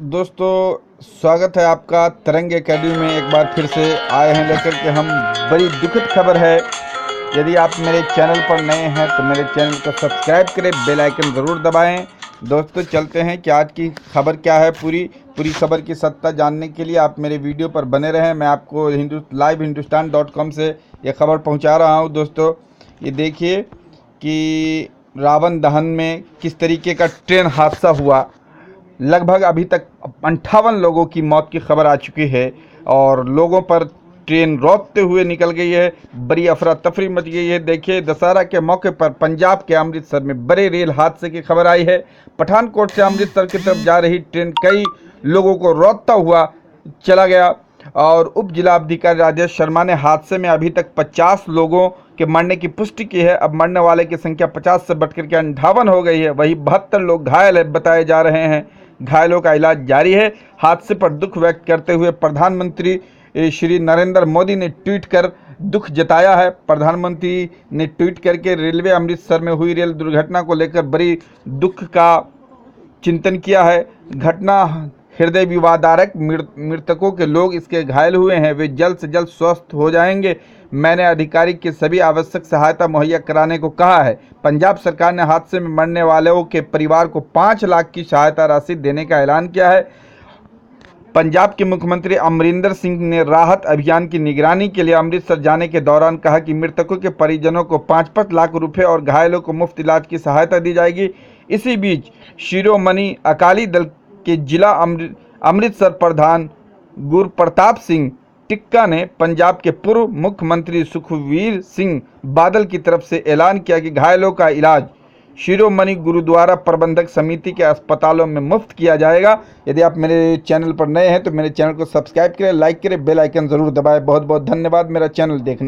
दोस्तों, स्वागत है आपका तरंग एकेडमी में। एक बार फिर से आए हैं लेकर के हम। बड़ी दुखद खबर है। यदि आप मेरे चैनल पर नए हैं तो मेरे चैनल को सब्सक्राइब करें, बेल आइकन ज़रूर दबाएं। दोस्तों, चलते हैं कि आज की खबर क्या है। पूरी खबर की सत्ता जानने के लिए आप मेरे वीडियो पर बने रहें। मैं आपको लाइव हिंदुस्तान.com से ये खबर पहुंचा रहा हूं। दोस्तों, ये देखिए कि रावण दहन में किस तरीके का ट्रेन हादसा हुआ। लगभग अभी तक 58 लोगों की मौत की खबर आ चुकी है और लोगों पर ट्रेन रोकते हुए निकल गई है। बड़ी अफरा तफरी मच गई है। देखिए, दशहरा के मौके पर पंजाब के अमृतसर में बड़े रेल हादसे की खबर आई है। पठानकोट से अमृतसर की तरफ जा रही ट्रेन कई लोगों को रोकता हुआ चला गया और उप जिलाधिकारी राजेश शर्मा ने हादसे में अभी तक 50 लोगों के मरने की पुष्टि की है। अब मरने वाले की संख्या 50 से बढ़कर के 58 हो गई है। वही 72 लोग घायल बताए जा रहे हैं। घायलों का इलाज जारी है। हादसे पर दुख व्यक्त करते हुए प्रधानमंत्री श्री नरेंद्र मोदी ने ट्वीट कर दुख जताया है। प्रधानमंत्री ने ट्वीट करके रेलवे अमृतसर में हुई रेल दुर्घटना को लेकर बड़ी दुख का चिंतन किया है। घटना हृदय विवादारक, मृतकों के लोग इसके घायल हुए हैं, वे जल्द से जल्द स्वस्थ हो जाएंगे। मैंने अधिकारी की सभी आवश्यक सहायता मुहैया कराने को कहा है। पंजाब सरकार ने हादसे में मरने वालों के परिवार को 5 लाख की सहायता राशि देने का ऐलान किया है। पंजाब के मुख्यमंत्री अमरिंदर सिंह ने राहत अभियान की निगरानी के लिए अमृतसर जाने के दौरान कहा कि मृतकों के परिजनों को 5-5 लाख रुपए और घायलों को मुफ्त इलाज की सहायता दी जाएगी। इसी बीच शिरोमणि अकाली दल के जिला अमृतसर प्रधान गुरप्रताप सिंह टिक्का ने पंजाब के पूर्व मुख्यमंत्री सुखबीर सिंह बादल की तरफ से ऐलान किया कि घायलों का इलाज शिरोमणि गुरुद्वारा प्रबंधक समिति के अस्पतालों में मुफ्त किया जाएगा। यदि आप मेरे चैनल पर नए हैं तो मेरे चैनल को सब्सक्राइब करें, लाइक करें, बेल आइकन ज़रूर दबाएं। बहुत बहुत धन्यवाद मेरा चैनल देखने के लिए।